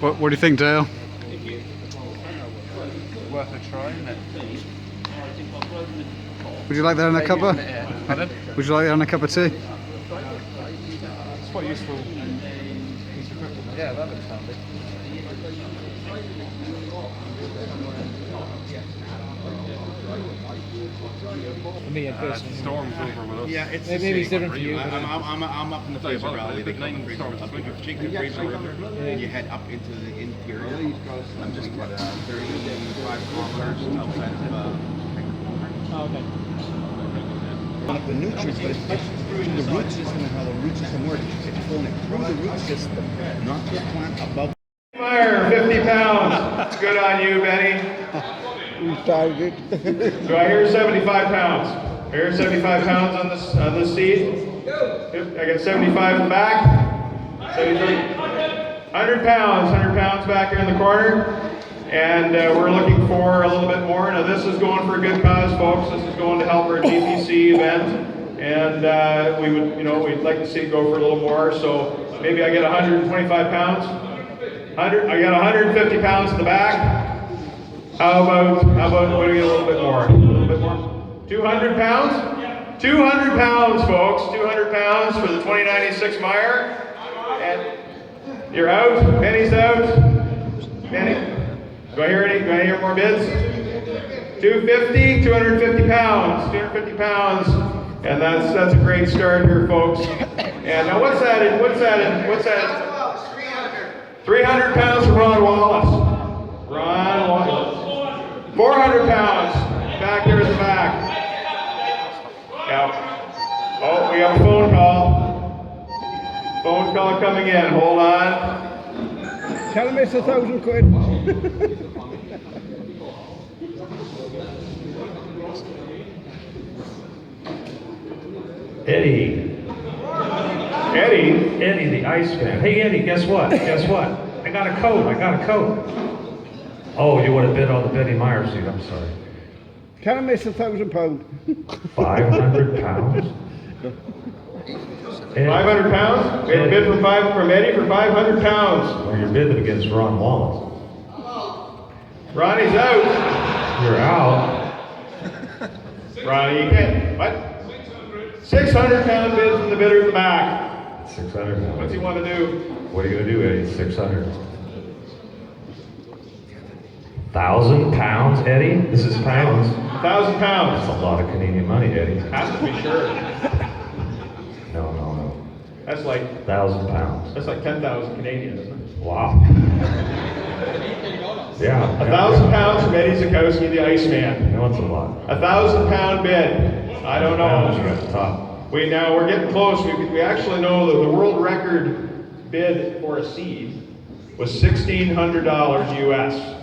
What do you think, Dale? Worth a try, isn't it? Would you like that in a cuppa? Pardon? Would you like that in a cup of tea? It's quite useful piece of equipment. Yeah, that looks handy. For me, personally. Storm's over with us. Yeah, it's Maybe it's different for you. I'm up in the Fraser Valley. They come from Fraser River, and you head up into the interior. I'm just 35 kilometers outside of. Oh, okay. The nutrients, but it's through the root system and how the root system works. It's pulling it through the root system, not the plant above. Meier, 50 pounds. Good on you, Beni. We started it. Do I hear 75 pounds? I hear 75 pounds on this seed. I got 75 in the back. 73. 100 pounds back here in the corner. And we're looking for a little bit more. Now this is going for a good cause, folks. This is going to help our GPC event. And we'd like to see it go for a little more. So maybe I get 125 pounds. I got 150 pounds in the back. How about what do we get a little bit more? A little bit more? 200 pounds? 200 pounds, folks. 200 pounds for the 2096 Meier. And you're out. Beni's out. Beni. Do I hear more bids? 250, 250 pounds. 250 pounds. And that's a great start here, folks. And now what's that? 300 pounds for Ron Wallace. Ron Wallace. 400 pounds back there at the back. Yeah. Oh, we have a phone call. Phone call coming in. Hold on. Tell him it's 1,000 quid. Eddie the Iceman. Hey Eddie, guess what? I got a coat. Oh, you would have bid on the Beni Meier seat, I'm sorry. Tell him it's £1,000. 500 pounds? 500 pounds? We had a bid from Eddie for 500 pounds. Well, you're bidding against Ron Wallace. Ronnie's out. You're out. Ronnie, you can't. What? 600 pound bid from the bidder in the back. 600 pounds. What's he want to do? What are you going to do, Eddie? 600. 1,000 pounds, Eddie? This is pounds. 1,000 pounds. That's a lot of Canadian money, Eddie. Has to be sure. No. That's like 1,000 pounds. That's like 10,000 Canadian, isn't it? Wow. Yeah. 1,000 pounds from Eddie Zakowski, the Iceman. No, it's a lot. 1,000 pound bid. I don't Pounds, you know. got the top. We're getting close. We actually know that the world record bid for a seed was $1,600 US.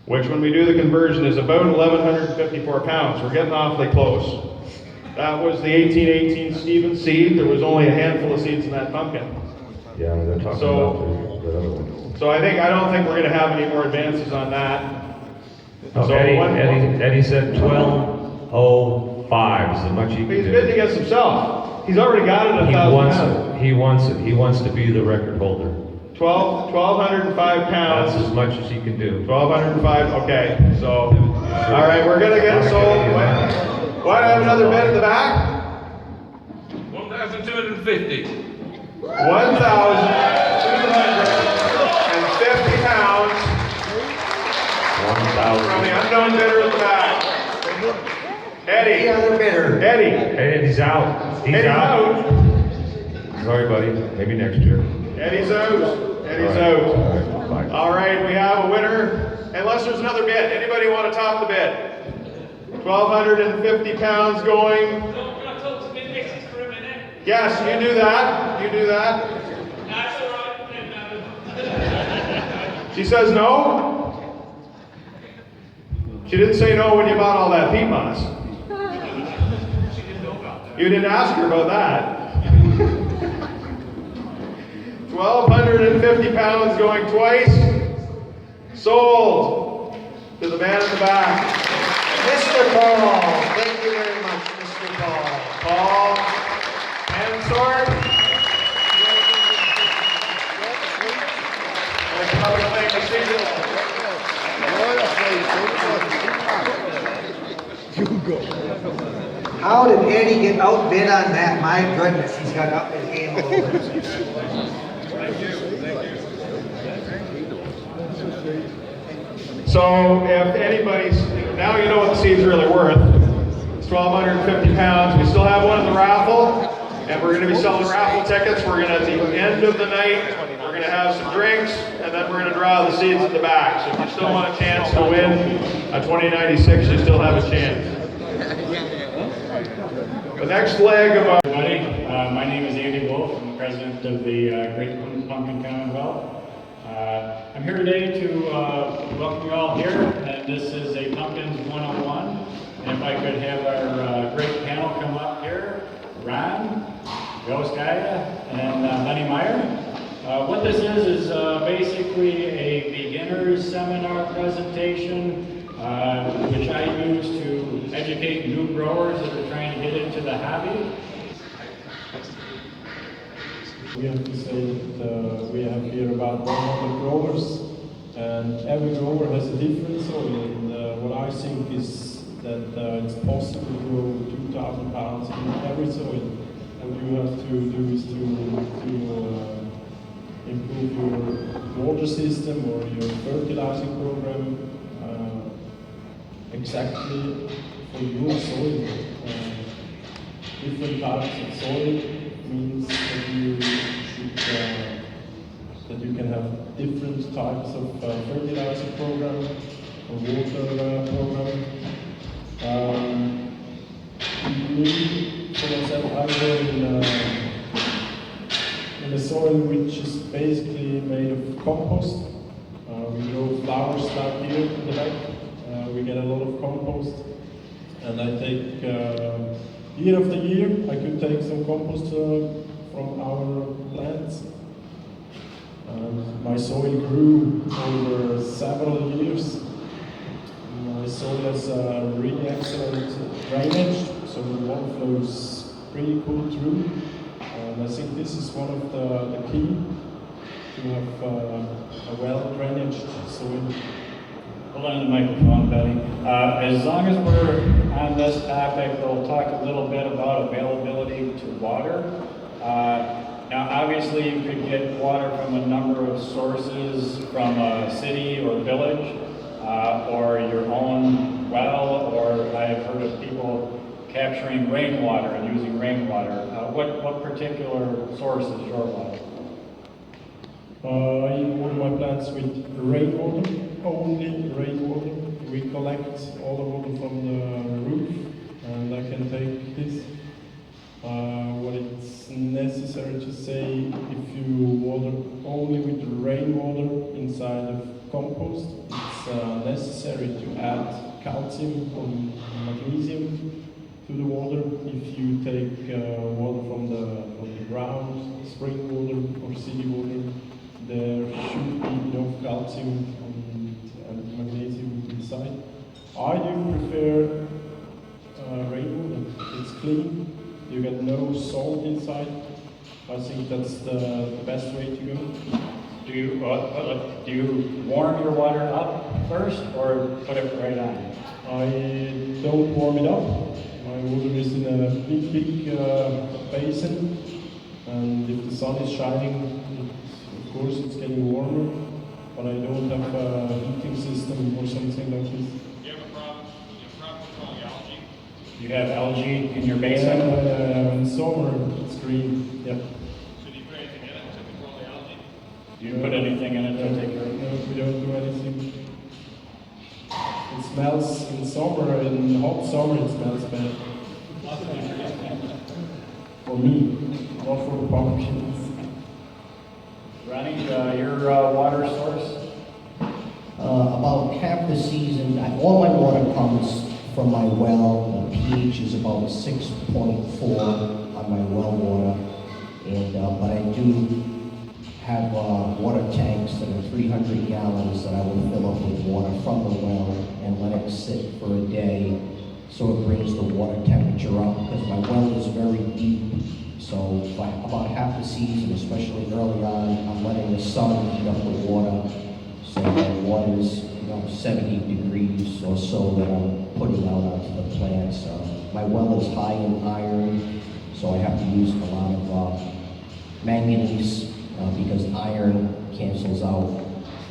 Which when we do the conversion is about 1,154 pounds. We're getting awfully close. That was the 1818 Stevens seed. There was only a handful of seeds in that pumpkin. Yeah, they're talking about the other one. So I don't think we're going to have any more advances on that. Oh, So Eddie said 1205 is as much he can do. He's bidding against himself. He's already got it at 1,000 pounds. He wants to be the record holder. 1,205 pounds. That's as much as he can do. 1,205, okay. So, all right, we're going to get sold. What, I have another bid in the back? 1,250. 1,250 pounds 1,000. from the unknown bidder in the back. Eddie. Eddie's out. He's Eddie's out. Sorry, buddy. Maybe next year. Eddie's out. All right. All right, we have a winner. Unless there's another bid. Anybody want to top the bid? 1,250 pounds going. Yes, you do that. That's all right. She says no? She didn't say no when you bought all that peat moss. You didn't ask her about that. 1,250 pounds going twice. Sold to the man in the back. Mr. Paul, thank you very much, Mr. Paul. Paul Hansard. How did Eddie get outbid on that? My goodness, he's got up his game a little bit. So if anybody's, now you know what the seed's really worth. It's 1,250 pounds. We still have one in the raffle, and we're going to be selling raffle tickets. We're going to, at the end of the night, we're going to have some drinks, and then we're going to draw the seeds at the back. So if you still want a chance to win a 2096, you still have a chance. The next leg of our... Everybody, my name is Andy Wolf. I'm the president of the Great Pumpkin Commonwealth. I'm here today to welcome you all here, and this is a Pumpkins 101. And if I could have our great panel come up here, Ron, Joe Skaya, and Beni Meier. What this is basically a beginner's seminar presentation which I use to educate new growers that are trying to get into the hobby. We have to say that we have here about 100 growers, and every grower has a different soil. And what I think is that it's possible to grow 2,000 pounds in every soil. What you have to do is to improve your water system or your fertilizing program exactly for your soil. Different types of soil means that you can have different types of fertilizer program or water program. For example, I grow in a soil which is basically made of compost. We grow flowers like here in the back. We get a lot of compost, and I take year after year I could take some compost from our plants. My soil grew over several years. My soil has really excellent drainage, so the water flows pretty cool through. And I think this is one of the key to have a well drainaged soil. Hold on to the microphone, Betty. As long as we're on this topic, we'll talk a little bit about availability to water. Now, obviously, you could get water from a number of sources from a city or village, or your own well, or I've heard of people capturing rainwater and using rainwater. What particular source is your water? I water my plants with rainwater, only rainwater. We collect all the water from the roof, and I can take this. What it's necessary to say, if you water only with rainwater inside of compost, it's necessary to add calcium or magnesium to the water. If you take water from the ground, spring water or city water, there should be enough calcium and magnesium inside. I do prefer rainwater. It's clean. You get no salt inside. I think that's the best way to go. Do you warm your water up first, or put it right on? I don't warm it up. My water is in a big basin, and if the sun is shining, of course it's getting warmer, but I don't have a heating system or something like this. Do you have a problem with algae? You have algae in your basin? In summer it's green, yeah. So do you put anything in it to control the algae? Do you put anything in it to take care of it? No, we don't do anything. It smells in summer, in hot summer it smells bad. For me, not for the pumpkins. Ronnie, your water source? About half the season, all my water comes from my well. The pH is about 6.4 on my well water, and but I do have water tanks that are 300 gallons that I will fill up with water from the well and let it sit for a day, so it brings the water temperature up, because my well is very deep. So about half the season, especially early on, I'm letting the sun heat up the water. So the water is 70 degrees or so that I'm putting out onto the plants. my well is high in iron, so I have to use a lot of manganese because iron cancels out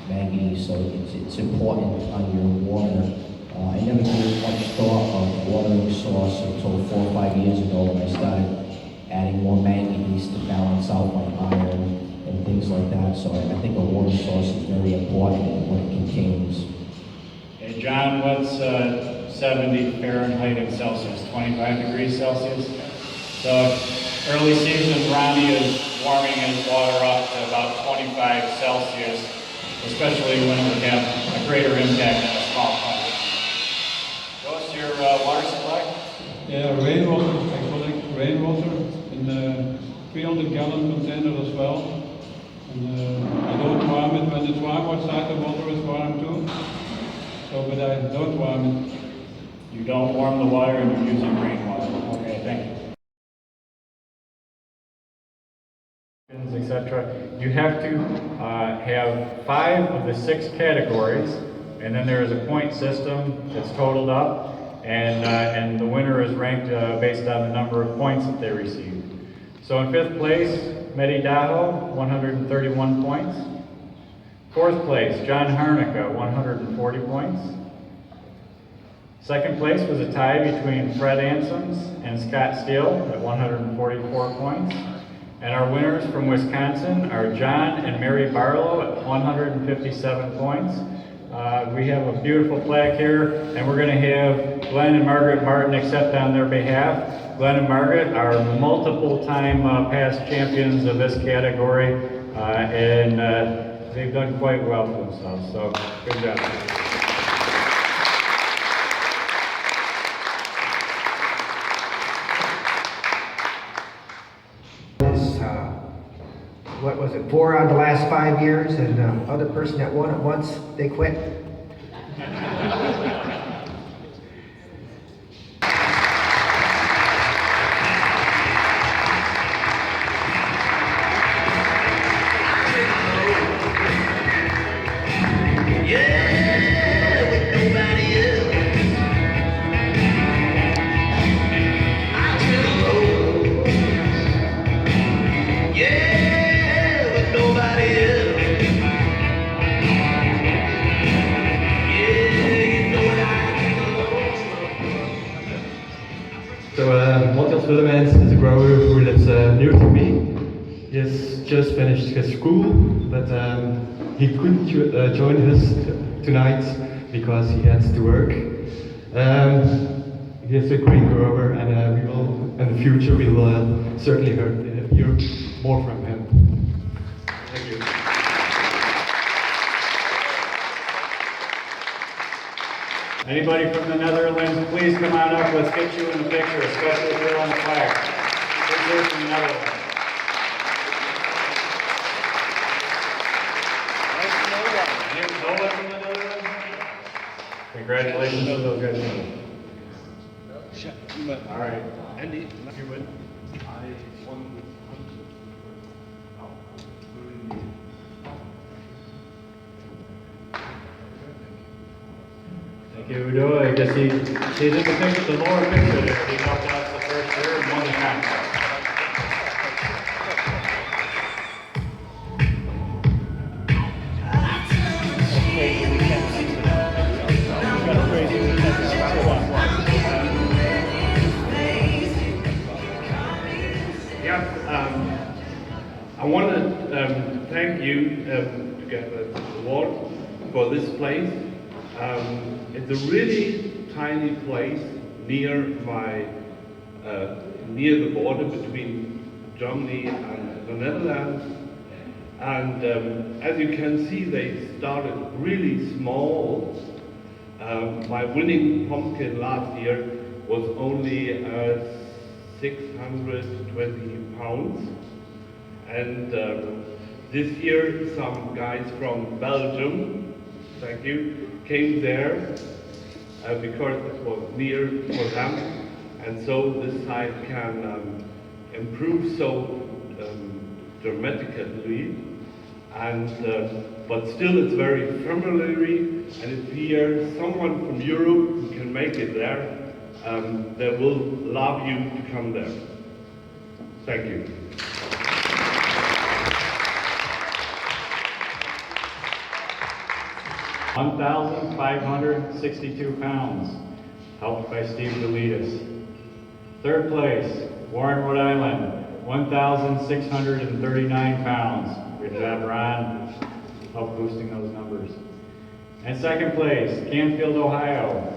manganese, so it's important on your water. I never gave much thought of watering source until 4 or 5 years ago when I started adding more manganese to balance out my iron and things like that. So I think a water source is very important in what it contains. Hey John, what's 70 Fahrenheit and Celsius? 25 degrees Celsius? So early season, Ronnie is warming his water up to about 25 Celsius, especially when it would have a greater impact on a small pump. What's your water supply? Yeah, rainwater. I collect rainwater in a 300-gallon container as well. And I don't warm it. When it's warm outside, the water is warm too. So, but I don't warm it. You don't warm the water and you're using rainwater. Okay, thank you. Etc. You have to have 5 of the 6 categories, and then there is a point system that's totaled up, and the winner is ranked based on the number of points that they received. So in 5th place, Medi Daho, 131 points. 4th place, John Harnica, 140 points. 2nd place was a tie between Fred Ansons and Scott Steele at 144 points. And our winners from Wisconsin are John and Mary Barlow at 157 points. We have a beautiful plaque here, and we're going to have Glenn and Margaret Martin accept on their behalf. Glenn and Margaret are multiple-time past champions of this category, and they've done quite well for themselves, so good job. What was it, 4 out of the last 5 years, and the other person that won it once, they quit. Lymington is a grower who lives near to me. He has just finished his school, but he couldn't join us tonight because he has to work. He is a great grower, and we will, in the future, we will certainly hear more from him. Thank you. Anybody from the Netherlands, please come on up. Let's get you in the picture, especially if you're on the flag. Who's here from the Netherlands? No one from the Netherlands? Congratulations to those guys. All right. Andy, you win. I won. Thank you, Udo. I guess he's in the picture, the lower picture there. He knocked out the first year and won the contest. I want to thank you to get the award for this place. It's a really tiny place near near the border between Germany and the Netherlands. And as you can see, they started really small. My winning pumpkin last year was only 620 pounds. And this year, some guys from Belgium, thank you, came there because it was near for them, and so this site can improve so dramatically, and but still it's very familiar, and if here someone from Europe who can make it there, that will love you to come there. Thank you. £1,562, helped by Steve Delitas. Third place, Warren, Rhode Island, £1,639. Good job, Ron. Help boosting those numbers. And second place, Canfield, Ohio.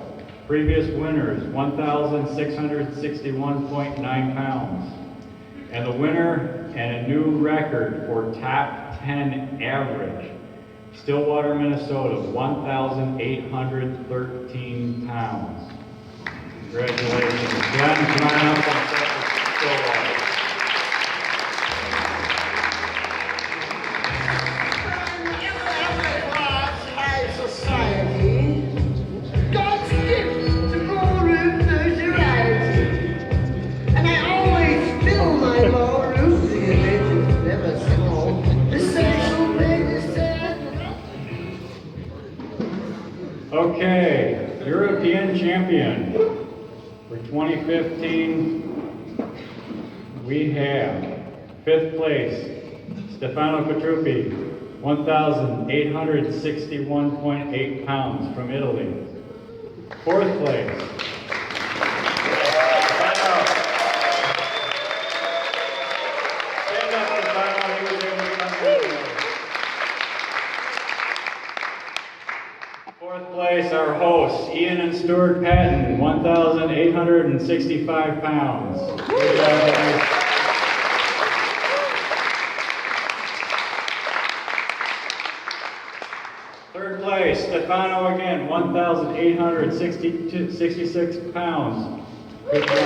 Previous winners, 1,661.9 pounds. And the winner and a new record for top 10 average, Stillwater, Minnesota, 1,813 pounds. Congratulations. John, come on up and set for Stillwater. Okay, European champion for 2015, we have fifth place, Stefano Petrucci, 1,861.8 pounds from Italy. Fourth place, our hosts, Ian and Stuart Paton, 1,865 pounds. Good job, guys. Third place, Stefano again, 1,866 pounds. Good job.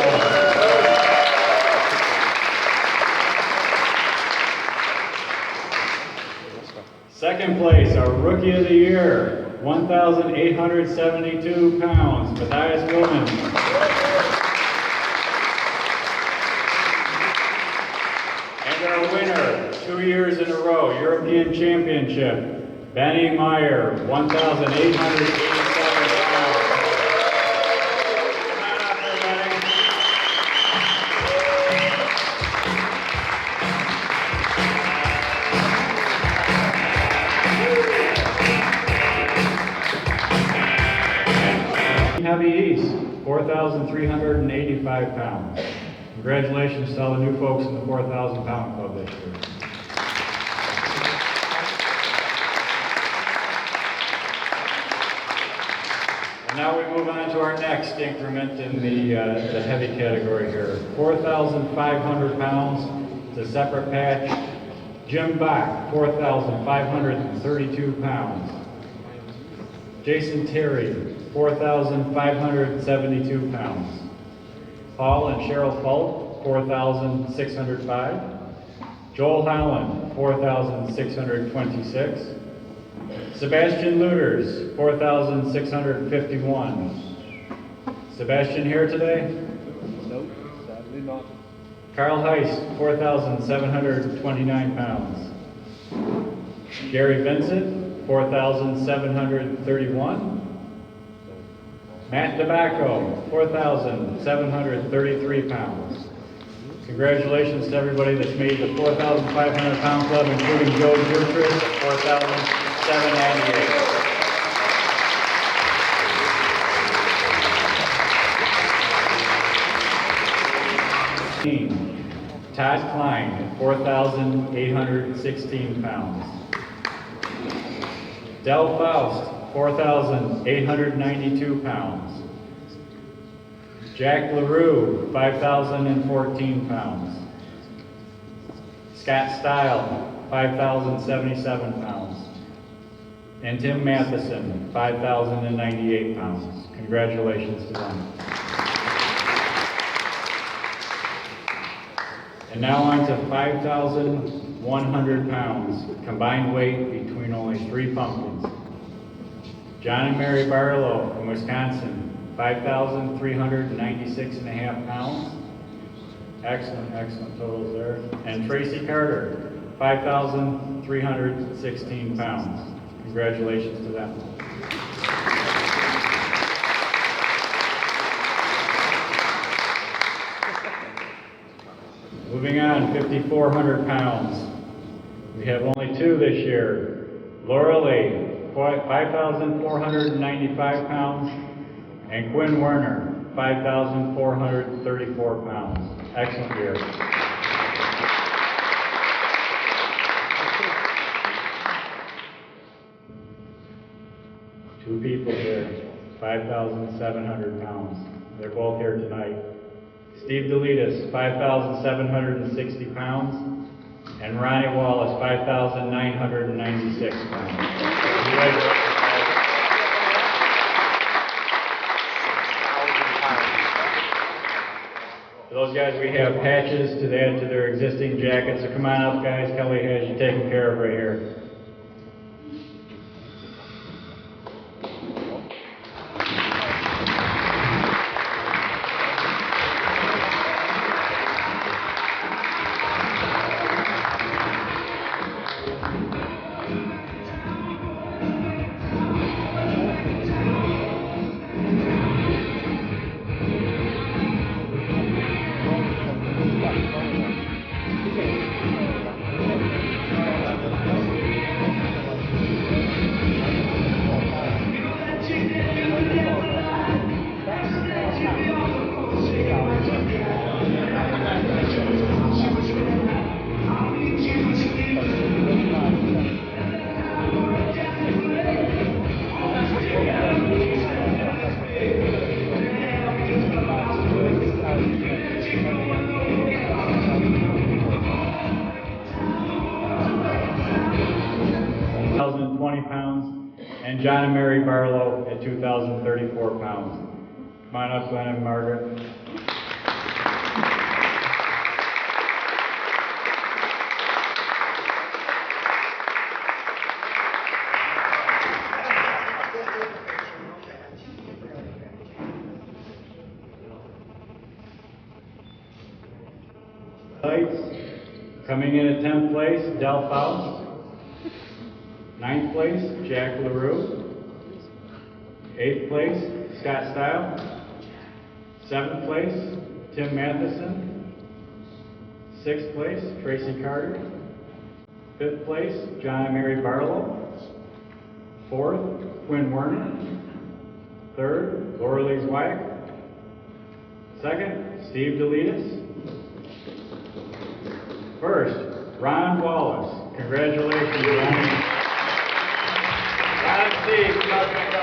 Second place, our Rookie of the Year, 1,872 pounds, Matthias Willman. And our winner, 2 years in a row, European Championship, Beni Meier, 1,887 pounds. Come on up there, Beni. Heavy East, 4,385 pounds. Congratulations to all the new folks in the 4,000 pound club this year. And now we move on to our next increment in the heavy category here. 4,500 pounds, it's a separate patch. Jim Bach, 4,532 pounds. Jason Terry, 4,572 pounds. Paul and Cheryl Fulk, 4,605. Joel Holland, 4,626. Sebastian Luters, 4,651. Sebastian here today? Nope, sadly not. Carl Heist, 4,729 pounds. Gary Vincent, 4,731. Matt Tobacco, 4,733 pounds. Congratulations to everybody that's made the 4,500 pound club, including Joe Gertrude at 4,798. Todd Klein at 4,816 pounds. Del Faust, 4,892 pounds. Jack LaRue, 5,014 pounds. Scott Stile, 5,077 pounds. And Tim Matheson, 5,098 pounds. Congratulations to them. And now on to 5,100 pounds, combined weight between only 3 pumpkins. John and Mary Barlow from Wisconsin, 5,396.5 pounds. Excellent, excellent totals there. And Tracy Carter, 5,316 pounds. Congratulations to them. Moving on, 5,400 pounds. We have only two this year. Laura Lee, 5,495 pounds, and Quinn Werner, 5,434 pounds. Excellent year. Two people here, 5,700 pounds. They're both here tonight. Steve Delitas, 5,760 pounds, and Ronnie Wallace, 5,996 pounds. You guys are up to For those guys, we have patches to add to their existing jackets, so come on up, guys. Kelly has you taken care of right here. And John and Mary Barlow at 2,034 pounds. Come on up, Glenn and Margaret. Coming in at 10th place, Del Faust. 9th place, Jack LaRue. 8th place, Scott Stile. 7th place, Tim Matheson. 6th place, Tracy Carter. 5th place, John and Mary Barlow. 4th, Quinn Werner. 3rd, Laura Lee Zweig. 2nd, Steve Delitas. 1st, Ron Wallace. Congratulations, Ron. Ron and Steve, come up back up.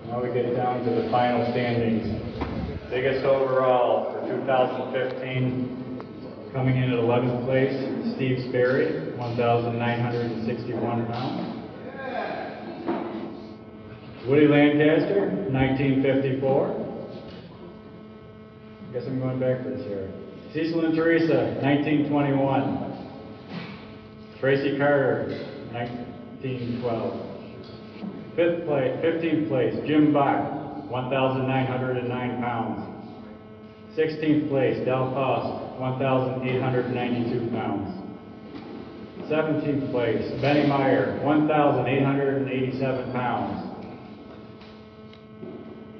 Now we get down to the final standings. Biggest overall for 2015, coming in at 11th place, Steve Sperry, 1,961 pounds. Woody Lancaster, 1954. I guess I'm going backwards here. Cecil and Teresa, 1921. Tracy Carter, 1912. 15th place, Jim Bach, 1,909 pounds. 16th place, Del Faust, 1,892 pounds. 17th place, Beni Meier, 1,887 pounds.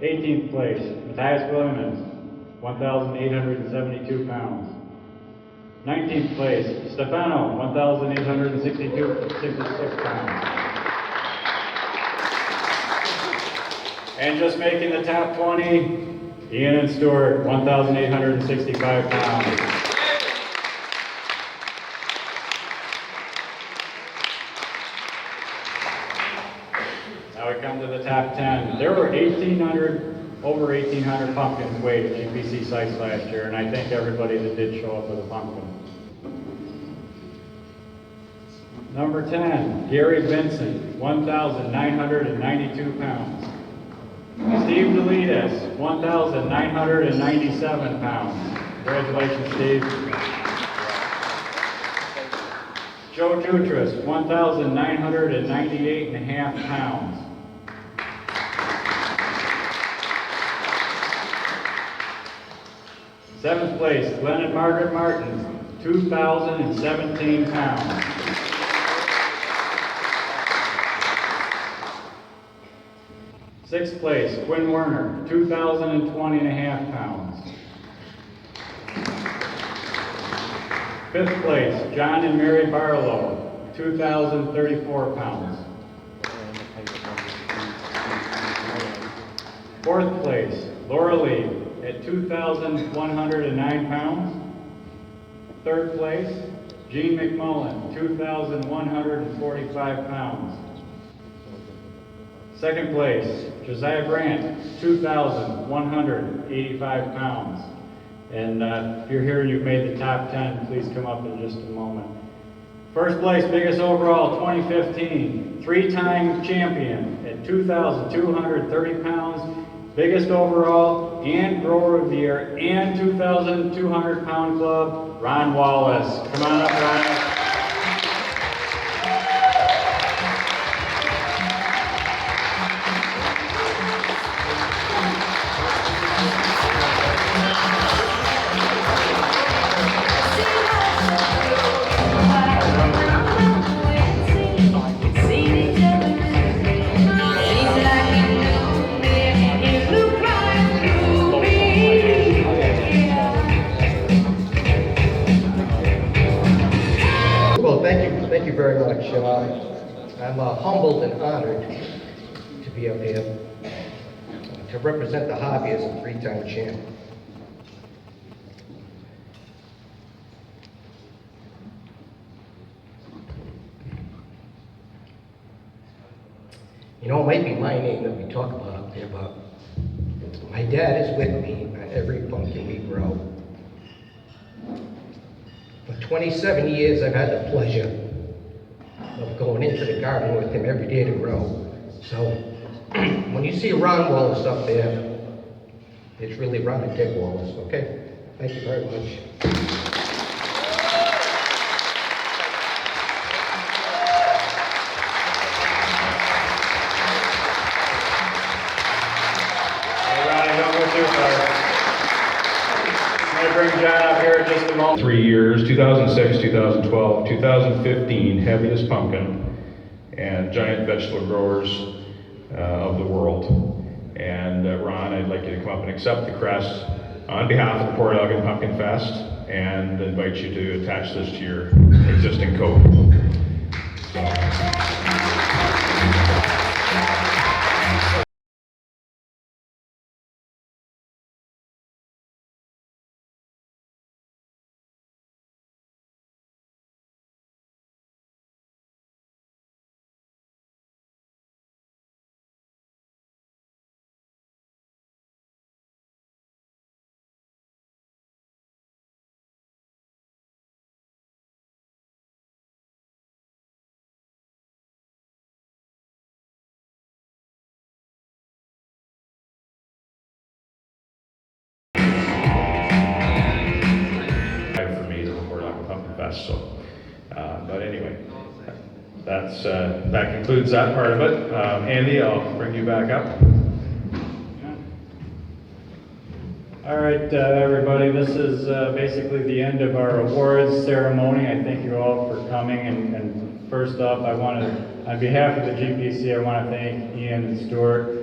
18th place, Matthias Williams, 1,872 pounds. 19th place, Stefano, 1,866 pounds. And just making the top 20, Ian and Stuart, 1,865 pounds. Now we come to the top 10. There were over 1,800 pumpkins weighed at GPC sites last year, and I thank everybody that did show up with a pumpkin. Number 10, Gary Vincent, 1,992 pounds. Steve Delitas, 1,997 pounds. Congratulations, Steve. Joe Jutras, 1,998.5 pounds. Seventh place, Glenn and Margaret Martin, 2,017 pounds. Sixth place, Quinn Werner, 2,020.5 pounds. Fifth place, John and Mary Barlow, 2,034 pounds. Fourth place, Laura Lee at 2,109 pounds. Third place, Gene McMullen, 2,145 pounds. Second place, Josiah Brandt, 2,185 pounds. And if you're here and you've made the top 10, please come up in just a moment. First place, biggest overall, 2015, three-time champion at 2,230 pounds, biggest overall and grower of the year and 2,200 pound club, Ron Wallace. Come on up, Ron. Thank you very much. I'm humbled and honored to be up here to represent the hobby as a three-time champ. You know, it might be my name that we talk about up there, but my dad is with me at every pumpkin we grow. For 27 years, I've had the pleasure of going into the garden with him every day to grow. So when you see Ron Wallace up there, it's really Ron and Dick Wallace, okay? Thank you very much. Hey, Ronnie, don't go too far. I'm going to bring John up here in just a moment. 3 years, 2006, 2012, 2015, heaviest pumpkin and giant vegetable growers of the world. And Ron, I'd like you to come up and accept the crest on behalf of the Port Elgin Pumpkin Fest and invite you to attach this to your existing coat. So, but anyway, that concludes that part of it. Andy, I'll bring you back up. All right, everybody, this is basically the end of our awards ceremony. I thank you all for coming, and first off, I want to, on behalf of the GPC, I want to thank Ian and Stuart.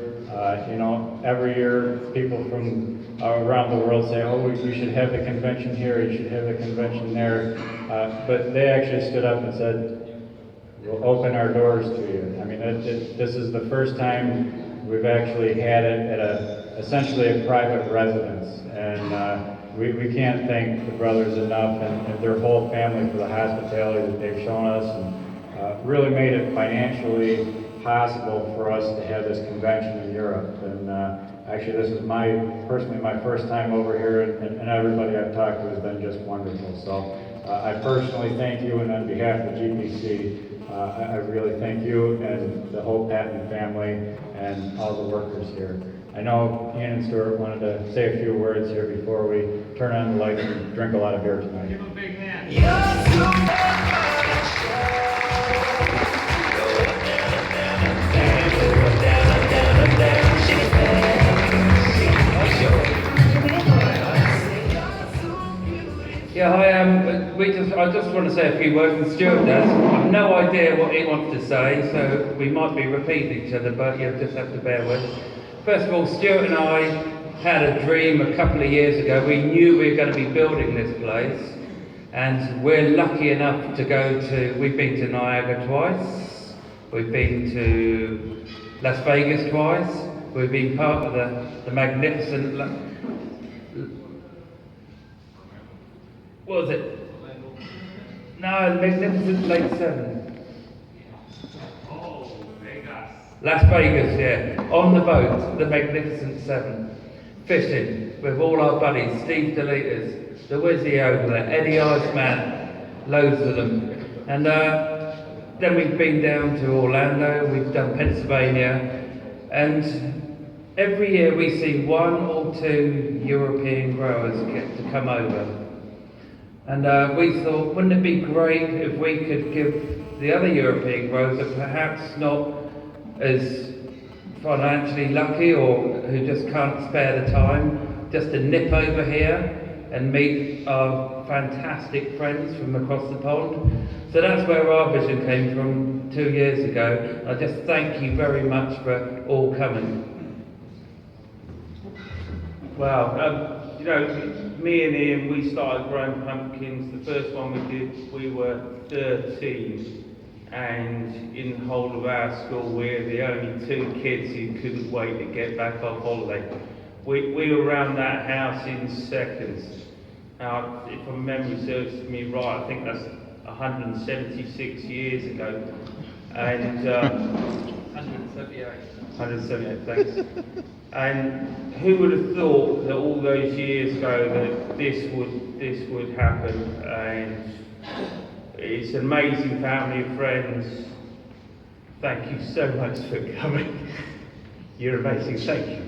You know, every year people from around the world say, oh, you should have the convention here, you should have the convention there, but they actually stood up and said, we'll open our doors to you. I mean, this is the first time we've actually had it at essentially a private residence, and we can't thank the brothers enough and their whole family for the hospitality that they've shown us, and really made it financially possible for us to have this convention in Europe. And actually, this is personally my first time over here, and everybody I've talked to has been just wonderful. So I personally thank you, and on behalf of the GPC, I really thank you and the whole Paton family and all the workers here. I know Ian and Stuart wanted to say a few words here before we turn on the lights and drink a lot of beer tonight. Give them a big hand. Yeah, I just want to say a few words, and Stuart does. I've no idea what he wants to say, so we might be repeating each other, but you'll just have to bear with us. First of all, Stuart and I had a dream a couple of years ago. We knew we were going to be building this place, and we're lucky enough to we've been to Niagara twice, we've been to Las Vegas twice, we've been part of the magnificent, what was it? No, the magnificent Lake 7. Oh, Vegas. Las Vegas, yeah. On the boat, the Magnificent 7. Fishing with all our buddies, Steve Deleters, the Wizzy over there, Eddie Iceman, loads of them. And then we've been down to Orlando, we've done Pennsylvania, and every year we see one or two European growers get to come over. And we thought, wouldn't it be great if we could give the other European growers that perhaps not as financially lucky or who just can't spare the time, just to nip over here and meet our fantastic friends from across the pond. So that's where our vision came from 2 years ago. I just thank you very much for all coming. Wow, you know, me and Ian, we started growing pumpkins. The first one we did, we were 13, and in the whole of our school, we're the only 2 kids who couldn't wait to get back off holiday. We were around that house in seconds. Now, if my memory serves me right, I think that's 176 years ago. And 178. 178, thanks. And who would have thought that all those years ago that this would happen? And it's an amazing family of friends. Thank you so much for coming. You're amazing. Thank you.